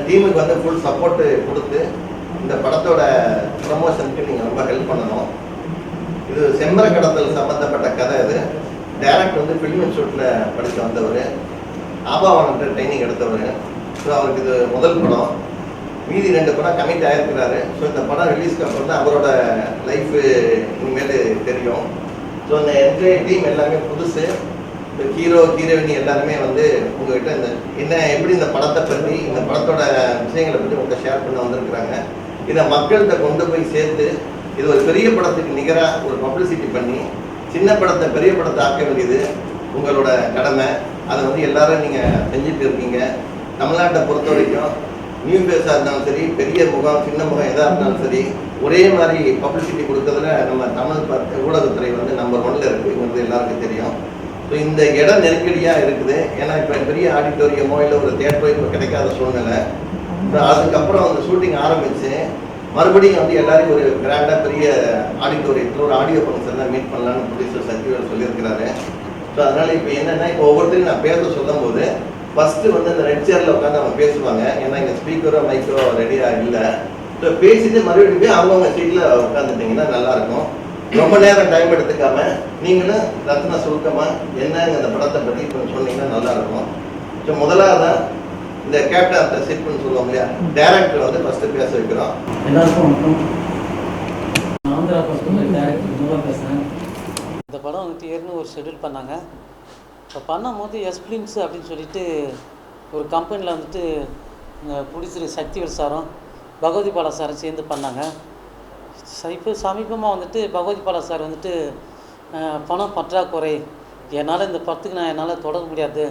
டீமுக்கு வந்து full support கொடுத்து இந்த படத்தோட ப்ரமோஷனுக்கு நீங்கள் ரொம்ப ஹெல்ப் பண்ணணும். இது செம்மர கடத்தல் சம்மந்தப்பட்ட கதை. இது டைரக்ட் வந்து ஃபிலிம் இன்ஸ்டியூட்டில் படித்து வந்தவர், ஆபாவான்ட்டு ட்ரைனிங் எடுத்தவர். ஸோ அவருக்கு இது முதல் படம். மீதி 2 படம் கமிட் ஆகிருக்கிறாரு. ஸோ இந்த படம் ரிலீஸ்க்கு அப்புறம் தான் அவரோட லைஃபு இனிமேல் தெரியும். ஸோ இந்த என்டையர் டீம் எல்லாமே புதுசு. இந்த ஹீரோ ஹீரோயினி எல்லாருமே வந்து உங்கள்கிட்ட இந்த என்ன எப்படி இந்த படத்தை பற்றி இந்த படத்தோட விஷயங்களை பற்றி உங்கள்கிட்ட ஷேர் பண்ண வந்திருக்கிறாங்க. இதை மக்கள்கிட்ட கொண்டு போய் சேர்த்து இது ஒரு பெரிய படத்துக்கு நிகராக ஒரு பப்ளிசிட்டி பண்ணி சின்ன படத்தை பெரிய படத்தை ஆக்க வேண்டியது உங்களோட கடமை. அதை வந்து எல்லாரும் நீங்கள் செஞ்சுட்டு இருக்கீங்க. தமிழ்நாட்டை பொறுத்த வரைக்கும் நியூ ஃபேஸாக இருந்தாலும் சரி, பெரிய முகம் சின்ன முகம் எதாக இருந்தாலும் சரி, ஒரே மாதிரி பப்ளிசிட்டி கொடுக்கறதுல நம்ம தமிழ் ஊடகத்துறை வந்து நம்பர் 1ல் இருக்குங்கிறது எல்லாருக்கும் தெரியும். ஸோ இந்த இடம் நெருக்கடியாக இருக்குது. ஏன்னா இப்போ பெரிய ஆடிட்டோரியமோ இல்லை ஒரு தியேட்டரோ இப்போ கிடைக்காத சூழ்நிலை. ஸோ அதுக்கப்புறம் அந்த ஷூட்டிங் ஆரம்பித்து மறுபடியும் வந்து எல்லாரையும் ஒரு கிராண்டாக பெரிய ஆடிட்டோரியத்தில் ஒரு ஆடியோ ஃபங்க்ஷனில் மீட் பண்ணலான்னு ப்ரொடியூசர் சத்யவேல் சொல்லியிருக்கிறாரு. ஸோ அதனால் இப்போ என்னென்னா இப்போ ஒவ்வொருத்தரையும் நான் பேச சொல்லும் போது ஃபஸ்ட்டு வந்து இந்த ரெட் சேரில் உட்காந்து அவங்க பேசுவாங்க. ஏன்னா இங்கே ஸ்பீக்கரோ மைக்கோ ரெடியாக இல்லை. ஸோ பேசிட்டு மறுபடியும் போய் அவங்கவுங்க சீட்டில் உட்காந்துட்டிங்கன்னா நல்லாயிருக்கும். ரொம்ப நேரம் டைம் எடுத்துக்காம நீங்களும் ரத்ன சுருக்கமாக என்னங்க இந்த படத்தை பற்றி கொஞ்சம் சொன்னீங்கன்னா நல்லாயிருக்கும். ஸோ முதலாவது இந்த கேப்டன் ஆஃப் த ஷிப்னு சொல்லுவோம் இல்லையா, டைரக்டர் வந்து ஃபஸ்ட்டு பேச வைக்கிறோம். எல்லாருக்கும் வணக்கம். ஆந்திரா படத்தில் டைரக்டர் மூலம் பேசுகிறேன். இந்த படம் வந்துட்டு ஏற்கனவே ஒரு ஷெட்யூல் பண்ணாங்க. இப்போ பண்ணும்போது எஸ்பிளின்ஸ் அப்படின்னு சொல்லிட்டு ஒரு கம்பெனியில் வந்துட்டு இந்த ப்ரொடியூசர் சக்திவேல் சாரும் பகவதி பாலா சாரும் சேர்ந்து பண்ணாங்க. இப்போ சமீபமாக வந்துட்டு பகவதி பாலா சார் வந்துட்டு பணம் பற்றாக்குறை, என்னால் இந்த படத்துக்கு என்னால் தொடர முடியாது,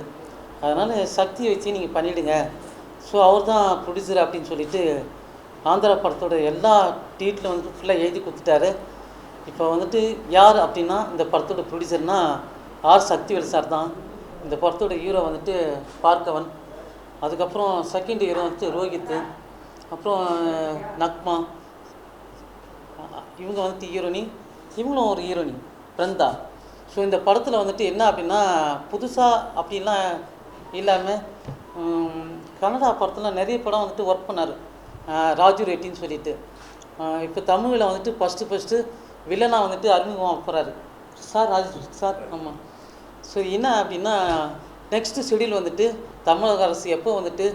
அதனால் சக்தியை வச்சு நீங்கள் பண்ணிவிடுங்க. ஸோ அவர் தான் ப்ரொடியூசர் அப்படின்னு சொல்லிட்டு ஆந்திரா படத்தோட எல்லா டீட்டிலும் வந்துட்டு ஃபுல்லாக எழுதி கொடுத்துட்டாரு. இப்போ வந்துட்டு யார் அப்படின்னா இந்த படத்தோட ப்ரொடியூசர்னால் ஆர் சக்திவேல் சார் தான். இந்த படத்தோட ஹீரோ வந்துட்டு பார்க்கவன், அதுக்கப்புறம் செகண்ட் ஹீரோ வந்துட்டு ரோஹித், அப்புறம் நக்மா, இவங்க வந்துட்டு ஹீரோனி, இவங்களும் ஒரு ஹீரோனி பிருந்தா. ஸோ இந்த படத்தில் வந்துட்டு என்ன அப்படின்னா புதுசாக அப்படின்லாம் இல்லாமல் கன்னடா படத்தில் நிறைய படம் வந்துட்டு ஒர்க் பண்ணார் ராஜு ரெட்டின்னு சொல்லிட்டு. இப்போ தமிழில் வந்துட்டு ஃபஸ்ட்டு வில்லனாக வந்துட்டு அறிமுகம் போகிறாரு சார் ராஜு சார். ஆமாம். ஸோ என்ன அப்படின்னா நெக்ஸ்ட்டு ஷெடியூல் வந்துட்டு தமிழக அரசு எப்போ வந்துட்டு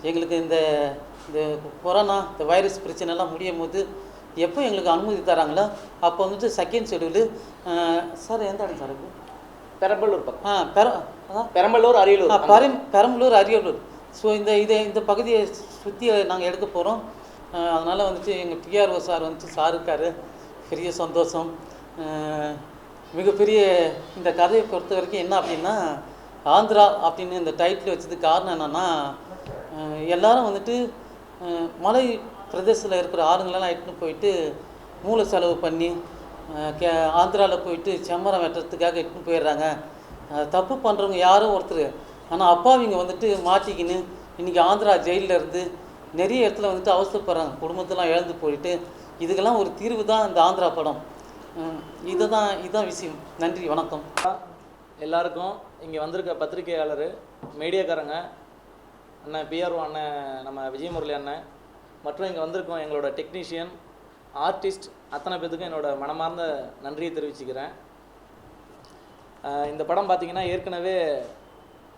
எங்களுக்கு இந்த கொரோனா இந்த வைரஸ் பிரச்சனைலாம் முடியும் போது எப்போ எங்களுக்கு அனுமதி தராங்களோ அப்போ வந்துட்டு செகண்ட் ஷெடியூலு சார் எந்த இடம் சார் இருக்குது? பெரம்பலூர் பக்கம். பெரம்பலூர் அரியலூர். பெரம்பலூர் அரியலூர். ஸோ இந்த பகுதியை சுற்றி நாங்கள் எடுக்க போகிறோம். அதனால் வந்துட்டு எங்கள் பிஆர்ஓ சார் வந்துட்டு சார் இருக்கார். பெரிய சந்தோஷம். மிகப்பெரிய இந்த கதையை பொறுத்த வரைக்கும் என்ன அப்படின்னா ஆந்திரா அப்படின்னு இந்த டைட்டில் வச்சதுக்கு காரணம் என்னென்னா எல்லோரும் வந்துட்டு மலை பிரதேசத்தில் இருக்கிற ஆளுங்களெல்லாம் இட்டுன்னு போயிட்டு மூல செலவு பண்ணி ஆந்திராவில் போயிட்டு செம்மரம் வெட்டுறதுக்காக இட்டுன்னு போயிடுறாங்க. தப்பு பண்ணுறவங்க யாரும் ஒருத்தர், ஆனால் அப்பாவிங்க வந்துட்டு மாட்டிக்கின்னு இன்றைக்கி ஆந்திரா ஜெயிலில் இருந்து நிறைய இடத்துல வந்துட்டு அவசரப்படுறாங்க, குடும்பத்தெல்லாம் இழந்து போயிட்டு. இதுக்கெல்லாம் ஒரு தீர்வு தான் இந்த ஆந்திரா படம். இதுதான் விஷயம். நன்றி, வணக்கம். எல்லாருக்கும் இங்கே வந்திருக்க பத்திரிகையாளர், மீடியாக்காரங்க, அண்ணன் பிஆர்ஓ அண்ணன், நம்ம விஜயமுரளி அண்ணன், மற்றும் இங்கே வந்திருக்கோம் எங்களோட டெக்னீஷியன், ஆர்டிஸ்ட், அத்தனை பேத்துக்கும் என்னோட மனமார்ந்த நன்றியை தெரிவிச்சுக்கிறேன். இந்த படம் பார்த்திங்கன்னா ஏற்கனவே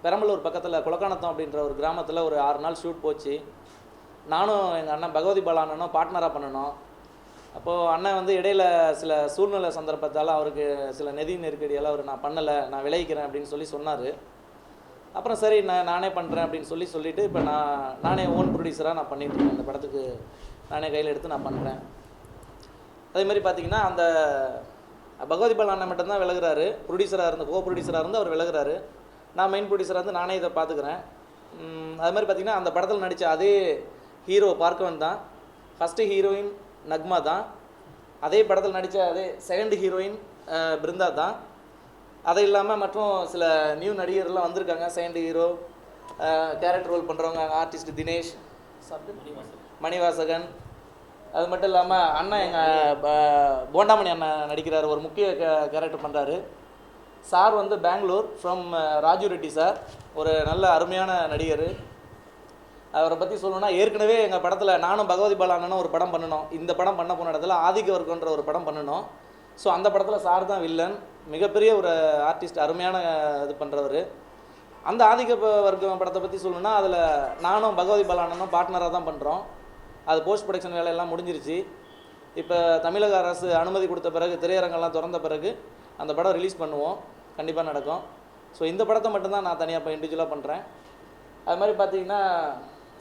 பெரம்பலூர் பக்கத்தில் குலக்கானத்தம் அப்படின்ற ஒரு கிராமத்தில் ஒரு 6 நாள் ஷூட் போச்சு. நானும் எங்கள் அண்ணன் பகவதி பாலா அண்ணனும் பார்ட்னராக பண்ணணும். அப்போது அண்ணன் வந்து இடையில சில சூழ்நிலை சந்தர்ப்பத்தால் அவருக்கு சில நிதி நெருக்கடியால் அவர் நான் பண்ணலை, நான் விளைவிக்கிறேன் அப்படின்னு சொன்னார். அப்புறம் சரி நானே பண்ணுறேன் அப்படின்னு சொல்லிவிட்டு இப்போ நானே ஓன் ப்ரொடியூசராக நான் பண்ணிகிட்ருக்கேன். இந்த படத்துக்கு நானே கையில் எடுத்து நான் பண்ணுறேன். அதேமாதிரி பார்த்திங்கன்னா அந்த பகவதி பாலா அண்ணன் மட்டும்தான் விலகுறாரு. ப்ரொடியூசராக இருந்து கோ ப்ரொடியூசராக இருந்து அவர் விலகுறாரு. நான் மெயின் ப்ரொடியூசராக இருந்து நானே இதை பார்த்துக்கிறேன். அது மாதிரி பார்த்திங்கன்னா அந்த படத்தில் நடித்த அதே ஹீரோ பார்க்கவன் தான், ஃபஸ்ட்டு ஹீரோயின் நக்மா தான், அதே படத்தில் நடித்த அதே செகண்ட் ஹீரோயின் பிருந்தா தான். அது இல்லாமல் மற்றும் சில நியூ நடிகர்லாம் வந்திருக்காங்க. செகண்ட் ஹீரோ கேரக்டர் ரோல் பண்ணுறவங்க ஆர்டிஸ்ட் தினேஷ், மணிவாசகன். அது மட்டும் இல்லாமல் அண்ணன் எங்கள் போண்டாமணி அண்ணன் நடிக்கிறார், ஒரு முக்கிய கேரக்டர் பண்ணுறாரு. சார் வந்து பெங்களூர் ஃப்ரம் ராஜு ரெட்டி சார், ஒரு நல்ல அருமையான நடிகர். அவரை பற்றி சொல்லணும்னா ஏற்கனவே எங்கள் படத்தில் நானும் பகவதி பாலா அண்ணனும் ஒரு படம் பண்ணணும். இந்த படம் பண்ண போன இடத்துல ஆதிக்க வர்க்கன்ற ஒரு படம் பண்ணணும். ஸோ அந்த படத்தில் சார் தான் வில்லன். மிகப்பெரிய ஒரு ஆர்டிஸ்ட், அருமையான இது பண்ணுறவர். அந்த ஆதிக்க வர்க்கம் படத்தை பற்றி சொல்லணும்னா அதில் நானும் பகவதி பாலா அண்ணனும் பார்ட்னராக தான் பண்ணுறோம். அது போஸ்ட் ப்ரொடக்ஷன் வேலையெல்லாம் முடிஞ்சிருச்சு. இப்போ தமிழக அரசு அனுமதி கொடுத்த பிறகு, திரையரங்கெல்லாம் திறந்த பிறகு அந்த படம் ரிலீஸ் பண்ணுவோம். கண்டிப்பாக நடக்கும். ஸோ இந்த படத்தை மட்டும்தான் நான் தனியாக இப்போ இண்டிவிஜுவலாக பண்ணுறேன். அது மாதிரி பார்த்தீங்கன்னா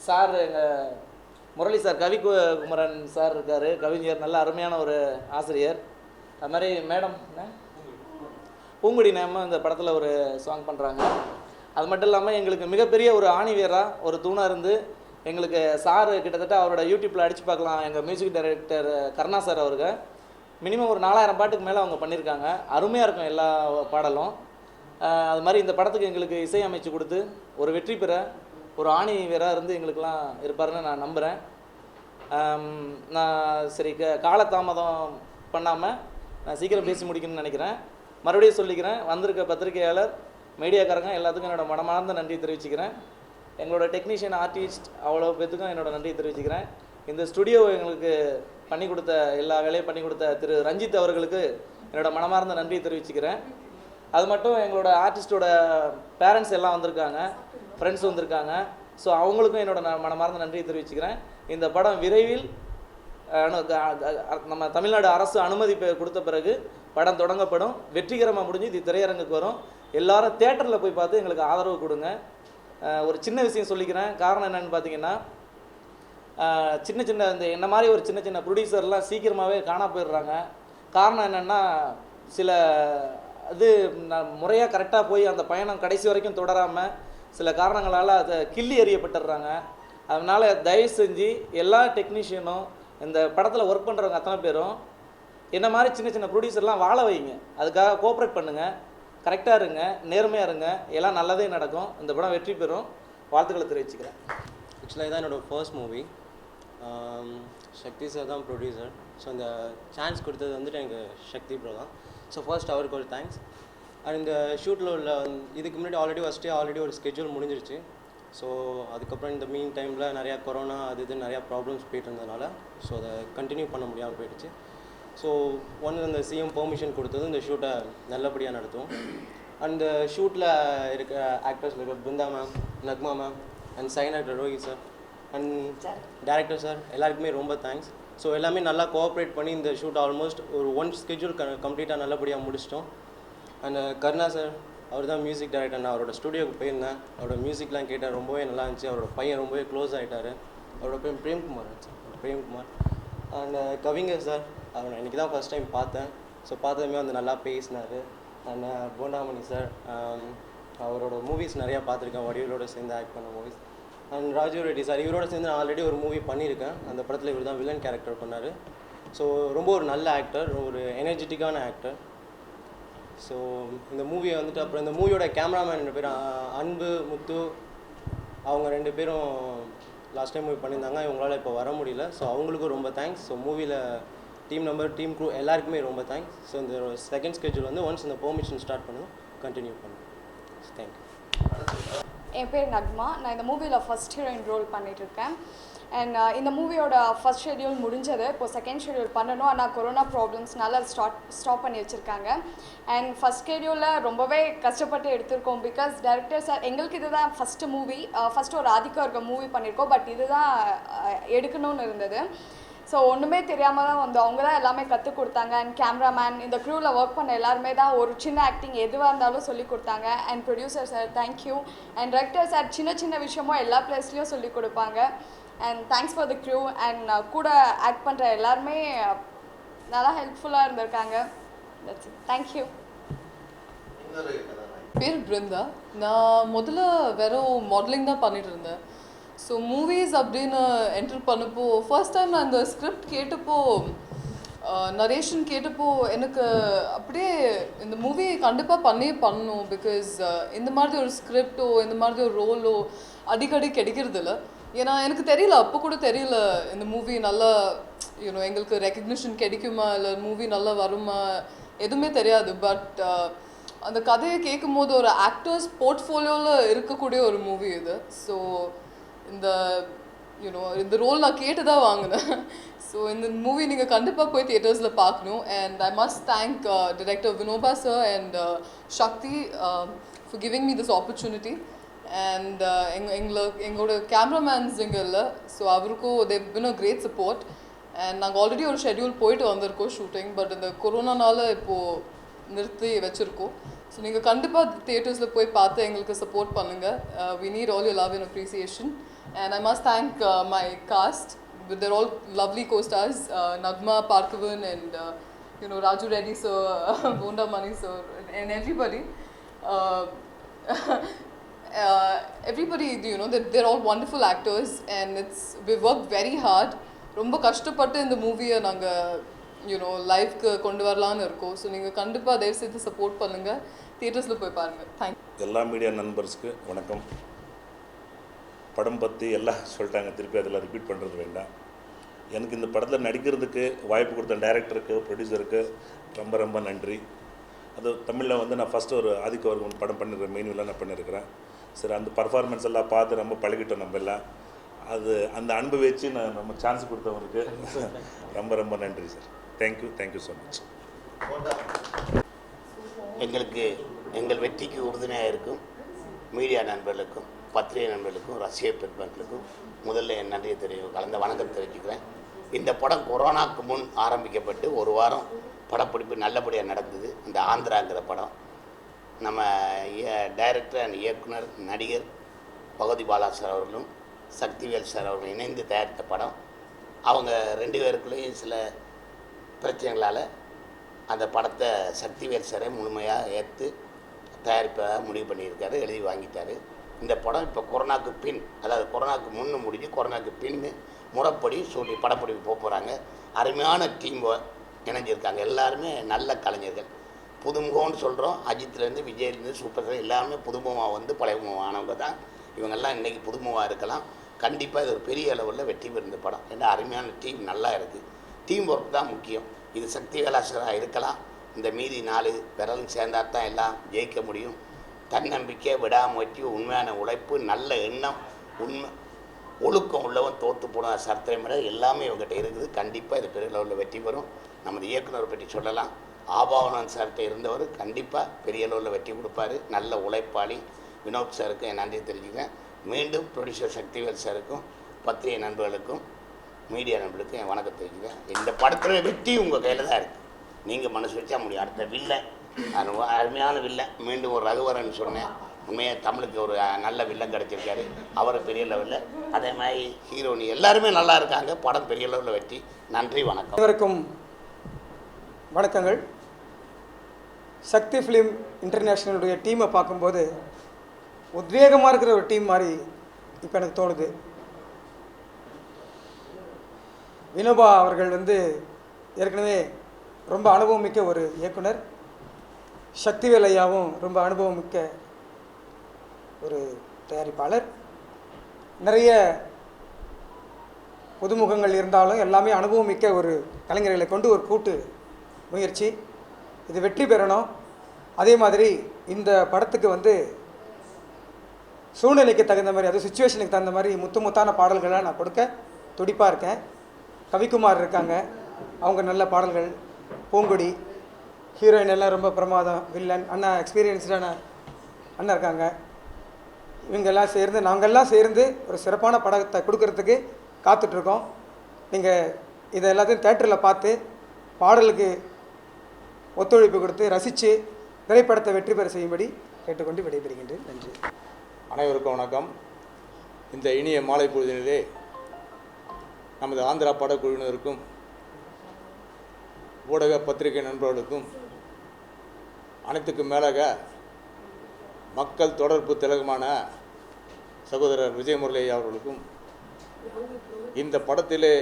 சார், எங்கள் முரளி சார், கவிக்குமரன் சார் இருக்கார், கவிஞர், நல்ல அருமையான ஒரு ஆசிரியர். அது மாதிரி மேடம் பூங்குடி நேமம் இந்த படத்தில் ஒரு சாங் பண்ணுறாங்க. அது மட்டும் இல்லாமல் எங்களுக்கு மிகப்பெரிய ஒரு ஆணிவேராக, ஒரு தூணாக இருந்து எங்களுக்கு சார் கிட்டத்தட்ட அவரோட யூடியூப்பில் அடித்து பார்க்கலாம். எங்கள் மியூசிக் டைரக்டர் கருணா சார் அவருக்கு மினிமம் ஒரு 4000 பாட்டுக்கு மேலே அவங்க பண்ணியிருக்காங்க. அருமையாக இருக்கும் எல்லா பாடலும். அது மாதிரி இந்த படத்துக்கு எங்களுக்கு இசை அமைச்சு கொடுத்து ஒரு வெற்றி பெற ஒரு ஆணி வேறாக இருந்து எங்களுக்கெல்லாம் இருப்பாருன்னு நான் நம்புகிறேன். நான் சரி காலதாமதம் பண்ணாமல் நான் சீக்கிரம் பேசி முடிக்கணும்னு நினைக்கிறேன். மறுபடியும் சொல்லிக்கிறேன், வந்திருக்க பத்திரிகையாளர், மீடியாக்காரங்க எல்லாத்துக்கும் என்னோடய மனமார்ந்த நன்றி தெரிவிச்சுக்கிறேன். எங்களோட டெக்னீஷியன், ஆர்டிஸ்ட் அவ்வளோ பேத்துக்கும் என்னோட நன்றி தெரிவிச்சுக்கிறேன். இந்த ஸ்டுடியோ எங்களுக்கு பண்ணி கொடுத்த, எல்லா வேலையும் பண்ணி கொடுத்த திரு ரஞ்சித் அவர்களுக்கு என்னோட மனமார்ந்த நன்றி தெரிவிச்சுக்கிறேன். அது மட்டும் எங்களோட ஆர்டிஸ்டோட பேரண்ட்ஸ் எல்லாம் வந்திருக்காங்க, ஃப்ரெண்ட்ஸ் வந்திருக்காங்க. ஸோ அவங்களுக்கும் என்னோட மனமார்ந்த நன்றி தெரிவிச்சுக்கிறேன். இந்த படம் விரைவில் நம்ம தமிழ்நாடு அரசு அனுமதி கொடுத்த பிறகு படம் தொடங்கப்படும். வெற்றிகரமாக முடிஞ்சு இது திரையரங்குக்கு வரும். எல்லாரும் தேட்டரில் போய் பார்த்து எங்களுக்கு ஆதரவு கொடுங்க. ஒரு சின்ன விஷயம் சொல்லிக்கிறேன். காரணம் என்னென்னு பார்த்தீங்கன்னா, சின்ன சின்ன இந்த என்ன மாதிரி ஒரு சின்ன சின்ன ப்ரொடியூசர்லாம் சீக்கிரமாகவே காணா போயிடுறாங்க. காரணம் என்னென்னா, சில இது முறையாக கரெக்டாக போய் அந்த பயணம் கடைசி வரைக்கும் தொடராமல் சில காரணங்களால் அதை கிள்ளி எறியப்பட்டுடுறாங்க. அதனால் தயவு செஞ்சு எல்லா டெக்னீஷியனும், இந்த படத்தில் ஒர்க் பண்ணுறவங்க அத்தனை பேரும் என்ன மாதிரி சின்ன சின்ன ப்ரொடியூசர்லாம் வாழ வைங்க. அதுக்காக கோஆப்ரேட் பண்ணுங்கள், கரெக்டாக இருங்க, நேர்மையாக இருங்க. எல்லாம் நல்லதே நடக்கும். இந்த படம் வெற்றி பெறும். வாழ்த்துக்களை தெரிவிச்சுக்கிறேன். ஆக்சுவலாக இதான் என்னோடய ஃபர்ஸ்ட் மூவி. சக்தி சார் தான் ப்ரொடியூசர். ஸோ இந்த சான்ஸ் கொடுத்தது வந்துட்டு எனக்கு சக்தி ப்ரோ தான். ஸோ ஃபர்ஸ்ட் அவருக்கு ஒரு தேங்க்ஸ். அண்ட் இந்த ஷூட்டில் உள்ள இதுக்கு முன்னாடி ஆல்ரெடி ஒரு ஸ்கெட்யூல் முடிஞ்சிருச்சு. ஸோ அதுக்கப்புறம் இந்த மீன் டைமில் நிறையா கொரோனா அது இது நிறையா ப்ராப்ளம்ஸ் போயிட்டு இருந்ததுனால ஸோ அதை கண்டினியூ பண்ண முடியாமல் போயிடுச்சு. ஸோ இந்த சிஎம் பெர்மிஷன் கொடுத்தது இந்த ஷூட்டை நல்லபடியாக நடத்துவோம். அந்த ஷூட்டில் இருக்க ஆக்டர்ஸில் இருக்க Brinda ma'am, Nagma ma'am and சைன் actor Rohit sir and director sir எல்லாருக்குமே ரொம்ப தேங்க்ஸ். ஸோ எல்லாமே நல்லா கோஆப்ரேட் பண்ணி இந்த ஷூட் ஆல்மோஸ்ட் ஒரு ஒன் ஸ்கெட்யூல் கம்ப்ளீட்டாக நல்லபடியாக முடிச்சிட்டோம். அண்ட் கருணா சார், அவர் தான் மியூசிக் டைரக்டர். நான் அவரோட ஸ்டுடியோக்கு போயிருந்தேன், அவரோட மியூசிக்லாம் கேட்டால் ரொம்பவே நல்லா இருந்துச்சு. அவரோட பையன் ரொம்பவே க்ளோஸ் ஆகிட்டார். அவரோட பேர் பிரேம்குமார். அண்ட் கவிஞர் சார், அவரை இன்றைக்கி தான் ஃபஸ்ட் டைம் பார்த்தேன். ஸோ பார்த்ததுமே வந்து நல்லா பேசினார். அண்ட் போண்டாமணி சார், அவரோட மூவிஸ் நிறையா பார்த்துருக்கேன், வடிவேலோட சேர்ந்து ஆக்ட் பண்ண movies. And Raju Reddy sir, இவரோட சேர்ந்து நான் ஆல்ரெடி ஒரு மூவி பண்ணியிருக்கேன். அந்த படத்தில் இவர் தான் வில்லன் கேரக்டர் பண்ணார். ஸோ ரொம்ப ஒரு நல்ல ஆக்டர், ஒரு எனர்ஜெட்டிக்கான ஆக்டர். ஸோ இந்த மூவியை வந்துட்டு அப்புறம் இந்த மூவியோட கேமராமேன் 2 பேர் அன்பு முத்து, அவங்க 2 பேரும் லாஸ்ட் டைம் மூவி பண்ணியிருந்தாங்க. இவங்களால் இப்போ வர முடியல. ஸோ அவங்களுக்கும் ரொம்ப தேங்க்ஸ். ஸோ மூவியில் டீம் நம்பர், டீம் க்ரூ எல்லாருக்குமே ரொம்ப தேங்க்ஸ். ஸோ இந்த செகண்ட் ஸ்கெட்யூல் வந்து ஒன்ஸ் இந்த பெர்மிஷன் ஸ்டார்ட் பண்ணுவோம், கண்டினியூ பண்ணுவோம். தேங்க்யூ. என் பேர் நக்மா. நான் இந்த மூவியில் ஃபஸ்ட் ஹீரோயின் ரோல் பண்ணிகிட்ருக்கேன். அண்ட் இந்த மூவியோட ஃபஸ்ட் ஷெட்யூல் முடிஞ்சது. இப்போது செகண்ட் ஷெட்யூல் பண்ணணும். ஆனால் கொரோனா ப்ராப்ளம்ஸ்னால ஸ்டாப் பண்ணி வச்சுருக்காங்க. அண்ட் ஃபஸ்ட் ஷெட்யூலில் ரொம்பவே கஷ்டப்பட்டு எடுத்திருக்கோம். பிகாஸ் டைரக்டர் சார், எங்களுக்கு இது தான் ஃபஸ்ட்டு மூவி. ஃபஸ்ட்டு ஒரு ஆதிக்க வர்க்கம் மூவி பண்ணியிருக்கோம். பட் இது தான் எடுக்கணும்னு இருந்தது. ஸோ ஒன்றுமே தெரியாமல் தான் வந்து அவங்க தான் எல்லாமே கற்றுக் கொடுத்தாங்க. அண்ட் கேமராமேன், இந்த க்ரூவில் ஒர்க் பண்ண எல்லாருமே தான் ஒரு சின்ன ஆக்டிங் எதுவாக இருந்தாலும் சொல்லி கொடுத்தாங்க. And producer sir thank you. And director sir சின்ன சின்ன விஷயமும் எல்லா பிளேஸ்லேயும் சொல்லி கொடுப்பாங்க. And thanks for the crew. And கூட ஆக்ட் பண்ணுற எல்லாருமே நல்லா ஹெல்ப்ஃபுல்லாக இருந்திருக்காங்க. That's it. தேங்க்யூ. பேர் பிருந்தா. நான் முதல்ல வெறும் மாடலிங் தான் பண்ணிட்டு இருந்தேன். ஸோ மூவிஸ் அப்படின்னு என்டர் பண்ணப்போ ஃபர்ஸ்ட் டைம் நான் இந்த ஸ்கிரிப்ட் கேட்டப்போ, நரேஷன் கேட்டப்போ எனக்கு அப்படியே இந்த மூவி கண்டிப்பாக பண்ணணும். பிகாஸ் இந்த மாதிரி ஒரு ஸ்கிரிப்டோ இந்த மாதிரி ஒரு ரோலோ அடிக்கடி கிடைக்கிறது இல்லை. ஏன்னா எனக்கு தெரியல, அப்போ கூட தெரியல இந்த மூவி நல்லா எங்களுக்கு ரெக்கக்னிஷன் கிடைக்குமா, இல்லை மூவி நல்லா வருமா, எதுவுமே தெரியாது. பட் அந்த கதையை கேட்கும் போது ஒரு ஆக்டர்ஸ் போர்ட்ஃபோலியோவில் இருக்கக்கூடிய ஒரு மூவி இது. ஸோ இந்த இந்த ரோல் நான் கேட்டு தான் வாங்கினேன். ஸோ இந்த மூவி நீங்கள் கண்டிப்பாக போய் தியேட்டர்ஸில் பார்க்கணும். And I must thank director Vinoba sir and Shakti for giving me this opportunity. And எங்களோட கேமராமேன்ஸ் இங்கே இல்லை, ஸோ அவருக்கும் they've been a great support. And நாங்கள் ஆல்ரெடி ஒரு ஷெட்யூல் போயிட்டு வந்திருக்கோம் ஷூட்டிங், பட் இந்த கொரோனானால இப்போது நிறுத்தி வச்சுருக்கோம். ஸோ நீங்கள் கண்டிப்பாக தியேட்டர்ஸில் போய் பார்த்து எங்களுக்கு சப்போர்ட் பண்ணுங்கள். We need all your love and appreciation. And I must thank my cast. They're all lovely co-stars, Nagma, Parthavan, and Raju Reddy sir, Bonda Mani sir, and everybody. Everybody, they're all wonderful actors, and we worked very hard. ரொம்ப கஷ்டப்பட்டு இந்த மூவியை நாங்கள் லைஃப்க்கு கொண்டு வரலான்னு இருக்கோம். So நீங்கள் கண்டிப்பாக தயவு செய்து சப்போர்ட் பண்ணுங்கள், தியேட்டர்ஸில் போய் பாருங்கள். தேங்க்யூ. எல்லா மீடியா நண்பர்ஸ்க்கு வணக்கம். படம் பற்றி எல்லாம் சொல்லிட்டாங்க, திருப்பி அதெல்லாம் ரிப்பீட் பண்ணுறது வேண்டாம். எனக்கு இந்த படத்தில் நடிக்கிறதுக்கு வாய்ப்பு கொடுத்த டைரக்டருக்கு, ப்ரொடியூசருக்கு ரொம்ப ரொம்ப நன்றி. அது தமிழில் நான் ஃபஸ்ட்டு ஒரு ஆதிக்கவர்மன் படம் பண்ணியிருக்கேன், மெயின் வில்லனாக பண்ணியிருக்கிறேன். சரி, அந்த பர்ஃபார்மன்ஸ் எல்லாம் பார்த்து ரொம்ப பழகிட்டோம் நம்ம எல்லாம். அது அந்த அன்பு வச்சு நம்ம சான்ஸ் கொடுத்தவங்களுக்கு ரொம்ப ரொம்ப நன்றி சார். Thank you so much. எங்கள் வெற்றிக்கு உறுதுணையாக இருக்கும் மீடியா நண்பர்களுக்கும், பத்திரிகை நண்பர்களுக்கும், ரசிகர் பெருமக்களுக்கும் முதல்ல என் நன்றியை கலந்த வணக்கம் தெரிவிச்சுக்கிறேன். இந்த படம் கொரோனாவுக்கு முன் ஆரம்பிக்கப்பட்டு ஒரு வாரம் படப்பிடிப்பு நல்லபடியாக நடந்தது. இந்த ஆந்திராங்கிற படம் நம்ம டைரக்டர் அண்ட் இயக்குனர் நடிகர் பகவதி பாலா சார் அவர்களும் சக்திவேல் சார் அவர்களும் இணைந்து தயாரித்த படம். அவங்க 2 பேருக்குள்ளேயும் சில பிரச்சனைகளால் அந்த படத்தை சக்திவேல் சாரை முழுமையாக ஏற்று தயாரிப்பதாக முடிவு பண்ணியிருக்காரு, எழுதி வாங்கிட்டார். இந்த படம் இப்போ கொரோனாவுக்கு பின், அதாவது கொரோனாவுக்கு முன்னு முடிஞ்சு கொரோனாவுக்கு பின்னு முறைப்படி படப்பிடிப்பு போகிறாங்க. அருமையான டீம் இணைஞ்சிருக்காங்க, எல்லாருமே நல்ல கலைஞர்கள். புதுமுகம்னு சொல்கிறோம், அஜித்லேருந்து விஜய்லேருந்து சூப்பர் ஸ்டார் எல்லாருமே புதுமுகமாக பழைய முகமாக ஆனவங்க தான். இவங்கெல்லாம் இன்றைக்கி புதுமுகமாக இருக்கலாம். கண்டிப்பாக இது ஒரு பெரிய அளவில் வெற்றி பெறுந்த படம். ஏன்னா அருமையான டீம் நல்லா இருக்குது. டீம் ஒர்க் தான் முக்கியம். இது சக்தி வேலாசராக இருக்கலாம், இந்த மீதி 4 விரலும் சேர்ந்தால் தான் எல்லாம் ஜெயிக்க முடியும். தன்னம்பிக்கை, விடாமுயற்சி, உண்மையான உழைப்பு, நல்ல எண்ணம், ஒழுக்கம் உள்ளவன் தோற்று போன சர்த்தரை விட எல்லாமே இவங்ககிட்ட இருக்குது. கண்டிப்பாக இது பெரிய அளவில் வெற்றி பெறும். நமது இயக்குனரை பற்றி சொல்லலாம், ஆபாவனன் சார்கிட்ட இருந்தவர் கண்டிப்பாக பெரிய அளவில் வெற்றி கொடுப்பார். நல்ல உழைப்பாளி. வினோத் சாருக்கு என் நன்றி தெரிஞ்சுக்கிறேன். மீண்டும் ப்ரொடியூசர் சக்திவேல் சாருக்கும், பத்திரிகை நண்பர்களுக்கும், மீடியா நண்பர்களுக்கும் என் வணக்கம் தெரிஞ்சுக்கிறேன். இந்த படத்தில் வெற்றி உங்கள் கையில் தான் இருக்குது, நீங்கள் மனசு வச்சா முடியும். அடுத்த வில்லன் அருமையான வில்லன், மீண்டும் ஒரு ரகுவரன் சொன்னேன், உண்மையாக தமிழுக்கு ஒரு நல்ல வில்லன் கிடச்சிருக்காரு, அவர் பெரிய லெவலில். அதே மாதிரி ஹீரோனி எல்லாருமே நல்லா இருக்காங்க. படம் பெரிய லெவலில் வெற்றி. நன்றி, வணக்கம். அனைவருக்கும் வணக்கங்கள். சக்தி ஃபிலிம் இன்டர்நேஷ்னலுடைய டீமை பார்க்கும்போது உத்வேகமாக இருக்கிற ஒரு டீம் மாதிரி இப்போ எனக்கு தோணுது. வினோபா அவர்கள் ஏற்கனவே ரொம்ப அனுபவமிக்க ஒரு இயக்குனர், சக்திவேல் ஐயாவும் ரொம்ப அனுபவமிக்க ஒரு தயாரிப்பாளர். நிறைய புதுமுகங்கள் இருந்தாலும் எல்லாமே அனுபவமிக்க ஒரு கலைஞர்களை கொண்டு ஒரு கூட்டு முயற்சி. இது வெற்றி பெறணும். அதே மாதிரி இந்த படத்துக்கு சூழ்நிலைக்கு தகுந்த மாதிரி, அது சுச்சுவேஷனுக்கு தகுந்த மாதிரி முத்தான பாடல்களை நான் கொடுக்க துடிப்பாக இருக்கேன். கவிக்குமார் இருக்காங்க, அவங்க நல்ல பாடல்கள். பூங்கொடி ஹீரோயின் எல்லாம் ரொம்ப பிரமாதம். வில்லன் அண்ணா எக்ஸ்பீரியன்ஸ்டான அண்ணா இருக்காங்க. இவங்கெல்லாம் சேர்ந்து நாங்கள்லாம் சேர்ந்து ஒரு சிறப்பான படத்தை கொடுக்கறதுக்கு காத்துட்ருக்கோம். நீங்கள் இதை எல்லாத்தையும் தேட்டரில் பார்த்து பாடலுக்கு ஒத்துழைப்பு கொடுத்து ரசித்து திரைப்படத்தை வெற்றி பெற செய்யும்படி கேட்டுக்கொண்டு விடைபெறுகின்றேன். நன்றி. அனைவருக்கும் வணக்கம். இந்த இனிய மாலை பொழுதினிலே நமது ஆந்திரா படக்குழுவினருக்கும் ஊடக பத்திரிகை நண்பர்களுக்கும் அனைத்துக்கும் மேலாக மக்கள் தொடர்பு திலகமான சகோதரர் விஜயமுரளி அவர்களுக்கும் இந்த படத்திலே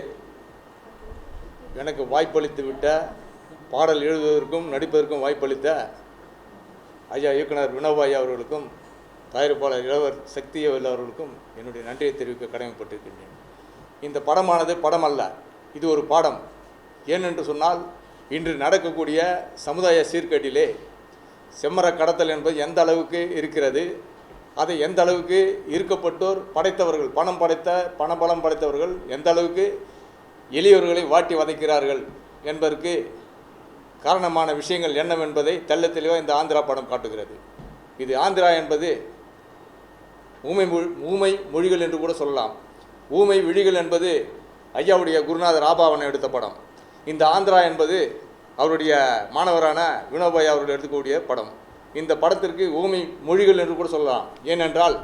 எனக்கு வாய்ப்பளித்து விட்ட, பாடல் எழுதுவதற்கும் நடிப்பதற்கும் வாய்ப்பளித்த ஐயா இயக்குனர் வினோபா ஐயா அவர்களுக்கும், தயாரிப்பாளர் இளவர் சக்திவேல் அவர்களுக்கும் என்னுடைய நன்றியை தெரிவிக்க கடமைப்பட்டிருக்கின்றேன். இந்த படமானது படம் அல்ல, இது ஒரு பாடம். ஏனென்று சொன்னால், இன்று நடக்கக்கூடிய சமுதாய சீர்கேட்டிலே செம்மர கடத்தல் என்பது எந்த அளவுக்கு இருக்கிறது, அதை எந்த அளவுக்கு இருக்கப்பட்டோர் படைத்தவர்கள், பணபலம் படைத்தவர்கள் எந்த அளவுக்கு எளியவர்களை வாட்டி வதைக்கிறார்கள் என்பதற்கு காரணமான விஷயங்கள் என்னவென்பதை தெள்ள தெளிவாக இந்த ஆந்திரா படம் காட்டுகிறது. இது ஆந்திரா என்பது ஊமை மொழிகள் என்று கூட சொல்லலாம். ஊமை விழிகள் என்பது ஐயாவுடைய குருநாதர் ஆபாவனை எடுத்த படம். இந்த ஆந்திரா என்பது அவருடைய மாணவரான வினோபாய் அவர்கள் எடுக்கக்கூடிய படம். இந்த படத்திற்கு ஊமை மொழிகள் என்று கூட சொல்லலாம். ஏனென்றால்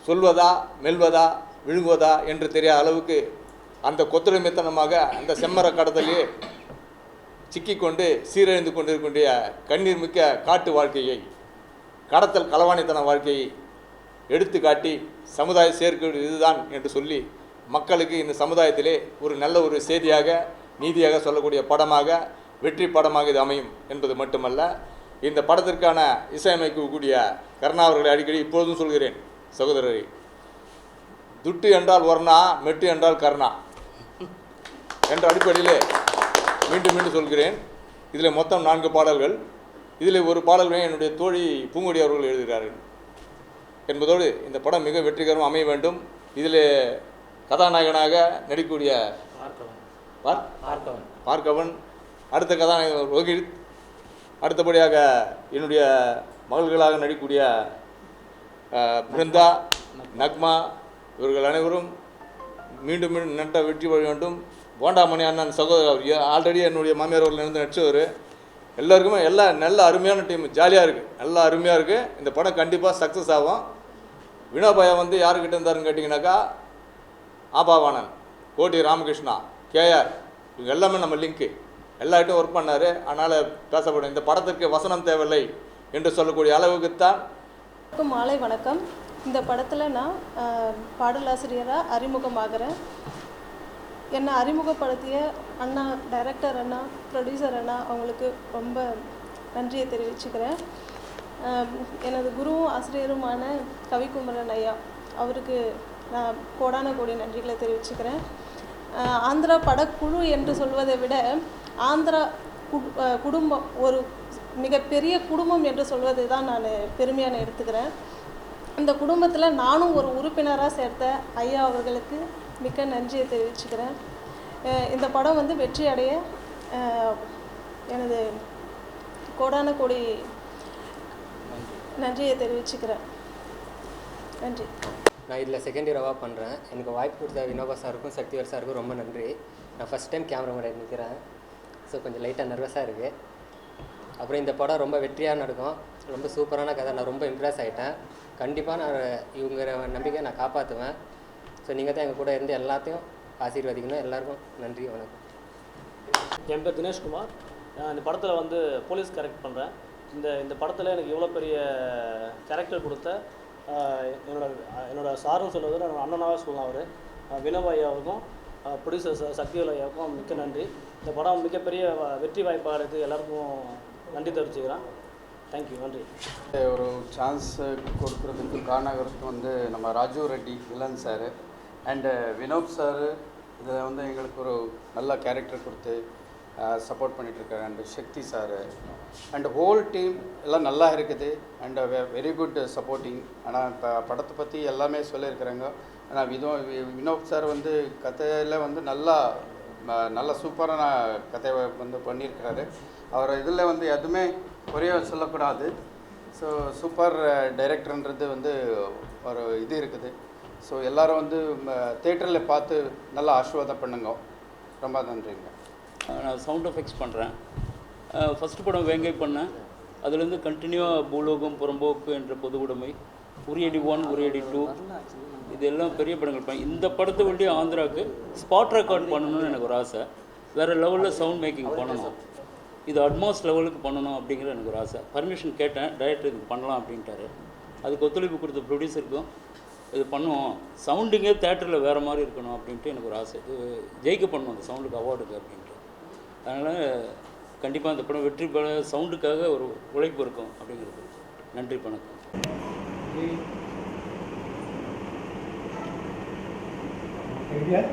சொல்வதா மெல்வதா விழுங்குவதா என்று தெரியாத அளவுக்கு அந்த கொத்தடிமைத்தனமாக அந்த செம்மர கடத்தலையே சிக்கிக்கொண்டு சீரழிந்து கொண்டிருக்கின்ற கண்ணீர் மிக்க காட்டு வாழ்க்கையை, கடத்தல் களவாணித்தன வாழ்க்கையை எடுத்து காட்டி சமுதாய சேர்க்கை இதுதான் என்று சொல்லி மக்களுக்கு இந்த சமுதாயத்திலே ஒரு நல்ல ஒரு செய்தியாக நீதியாக சொல்லக்கூடிய படமாக வெற்றி படமாக இது அமையும் என்பது மட்டுமல்ல, இந்த படத்திற்கான இசையமைக்கக்கூடிய கருணா அவர்களை அடிக்கடி இப்பொழுதும் சொல்கிறேன் சகோதரரை, துட்டு என்றால் வர்ணா, மெட்டு என்றால் கருணா என்ற அடிப்படையிலே மீண்டும் மீண்டும் சொல்கிறேன். இதில் மொத்தம் 4 பாடல்கள். இதில் ஒரு பாடல்களை என்னுடைய தோழி பூங்கொடி அவர்கள் எழுதுகிறார்கள் என்பதோடு இந்த படம் மிக வெற்றிகரமாக அமைய வேண்டும். இதில் கதாநாயகனாக நடிக்கக்கூடிய பார்க்கவன், அடுத்த கதாநாயகன் ரோஹித், அடுத்தபடியாக என்னுடைய மகள்களாக நடிக்கக்கூடிய பிருந்தா, நக்மா, இவர்கள் அனைவரும் மீண்டும் மீண்டும் நட்ட வெற்றி பெற வேண்டும். போண்டாமணி அண்ணன் சகோதரர் ஆல்ரெடி என்னுடைய மாமியார் அவர்கள் இருந்து நடிச்சவர். எல்லாருக்குமே நல்ல அருமையான டீம், ஜாலியாக இருக்குது, நல்லா அருமையாக இருக்குது. இந்த படம் கண்டிப்பாக சக்ஸஸ் ஆகும். வினோபாயா வந்து யாருக்கிட்ட இருந்தாருன்னு கேட்டிங்கனாக்கா ஆபாவானன், கோட்டி ராமகிருஷ்ணா, கேஆர், இவங்க எல்லாமே நம்ம லிங்க்கு எல்லார்ட்டும் ஒர்க் பண்ணார். அதனால் பேசப்படும் இந்த படத்துக்கு வசனம் தேவையில்லை என்று சொல்லக்கூடிய அளவுக்குத்தான். மாலை வணக்கம். இந்த படத்தில் நான் பாடலாசிரியராக அறிமுகமாகிறேன். என்னை அறிமுகப்படுத்திய அண்ணா, டைரக்டர் அண்ணா, ப்ரொடியூசர் அண்ணா, அவங்களுக்கு ரொம்ப நன்றியை தெரிவிச்சுக்கிறேன். எனது குருவும் ஆசிரியருமான கவிக்குமரன் ஐயா, அவருக்கு நான் கோடான கோடி நன்றிகளை தெரிவிச்சுக்கிறேன். ஆந்திரா படக்குழு என்று சொல்வதை விட ஆந்திரா குடும்பம், ஒரு மிகப்பெரிய குடும்பம் என்று சொல்வதை தான் நான் பெருமையான எடுத்துக்கிறேன். இந்த குடும்பத்தில் நானும் ஒரு உறுப்பினராக சேர்த்த ஐயா அவர்களுக்கு மிக்க நன்றியை தெரிவிச்சுக்கிறேன். இந்த படம் வந்து வெற்றி அடைய எனது கோடான கோடி நன்றியை தெரிவிச்சுக்கிறேன். நன்றி. நான் இதில் செகண்ட் இயராக பண்ணுறேன். எனக்கு வாய்ப்பு கொடுத்த வினோபா சாருக்கும் சக்திவேல் சாருக்கும் ரொம்ப நன்றி. நான் ஃபஸ்ட் டைம் கேமரா முன்னாடி நிற்கிறேன். ஸோ கொஞ்சம் லைட்டாக நர்வஸாக இருக்குது. அப்புறம் இந்த படம் ரொம்ப வெற்றியாக நடக்கும். ரொம்ப சூப்பரான கதை. நான் ரொம்ப இம்ப்ரெஸ் ஆகிட்டேன். கண்டிப்பாக நான் இவங்க நம்பிக்கை நான் காப்பாற்றுவேன். ஸோ நீங்கள் தான் எங்கள் கூட இருந்து எல்லாத்தையும் ஆசீர்வதிக்கணும். எல்லாருக்கும் நன்றி, வணக்கம். என் பேர் தினேஷ்குமார். நான் இந்த படத்தில் வந்து போலீஸ் கேரக்டர் பண்ணுறேன். இந்த படத்தில் எனக்கு இவ்வளோ பெரிய கேரக்டர் கொடுத்த என்னோட சாருன்னு சொல்லுவது என்னோட அண்ணனாக சொல்லலாம். அவர் வினோபாய் அவருக்கும் ப்ரொடியூசர் சக்திவேல் ஐயாவுக்கும் மிக்க நன்றி. இந்த படம் மிகப்பெரிய வெற்றி வாய்ப்பாளருக்கு எல்லாருக்கும் நன்றி தெரிவிச்சுக்கிறேன். தேங்க்யூ, நன்றி. ஒரு சான்ஸ் கொடுக்குறதுக்கு காரணம் வந்து நம்ம Raju Reddy villain sir and Vinod sir இதில் வந்து எங்களுக்கு ஒரு நல்ல கேரக்டர் கொடுத்து சப்போர்ட் பண்ணிகிட்ருக்காரு. And Sakthi sir and whole team எல்லாம் நல்லா இருக்குது அண்ட் வெரி குட் சப்போர்ட்டிங். ஆனால் இப்போ படத்தை பற்றி எல்லாமே சொல்லியிருக்கிறாங்க. ஆனால் வினோத் சார் வந்து கதையில் வந்து நல்ல சூப்பரான கதையை வந்து பண்ணியிருக்கிறாரு. அவர் இதில் வந்து எதுவுமே குறைய சொல்லக்கூடாது. ஸோ சூப்பர் டைரக்டர்ன்றது வந்து ஒரு இது இருக்குது. ஸோ எல்லோரும் வந்து தேட்டரில் பார்த்து நல்லா ஆசீர்வாதம் பண்ணுங்க. ரொம்ப நன்றிங்க. நான் சவுண்ட் எஃபெக்ட்ஸ் பண்ணுறேன். ஃபஸ்ட்டு படம் வேங்கை பண்ணேன். அதுலேருந்து கண்டினியூவாக பூலோகம், புறம்போக்கு என்ற பொது உடைமை, உரியடி 1, உரியடி 2 இதெல்லாம் பெரிய படங்கள் பண்ணேன். இந்த படத்தை வேண்டி ஆந்திராவுக்கு ஸ்பாட் ரெக்கார்ட் பண்ணணும்னு எனக்கு ஒரு ஆசை. வேறு லெவலில் சவுண்ட் மேக்கிங் பண்ணணும், இது அட்மாஸ் லெவலுக்கு பண்ணணும் அப்படிங்கிற எனக்கு ஒரு ஆசை. பர்மிஷன் கேட்டேன், டைரக்டர் இதுக்கு பண்ணலாம் அப்படின்ட்டாரு. அதுக்கு ஒத்துழைப்பு கொடுத்த ப்ரொடியூசருக்கும் இது பண்ணுவோம், சவுண்டிங்கே தேட்டரில் வேறு மாதிரி இருக்கணும் அப்படின்ட்டு எனக்கு ஒரு ஆசை. இது ஜெயிக்க பண்ணணும் அந்த சவுண்டுக்கு அவார்டுக்கு அப்படின்ட்டு. அதனால் கண்டிப்பாக இந்த படம் வெற்றி பெற சவுண்டுக்காக ஒரு உழைப்பு இருக்கும் அப்படிங்கிறது. நன்றி, வணக்கம். Yeah.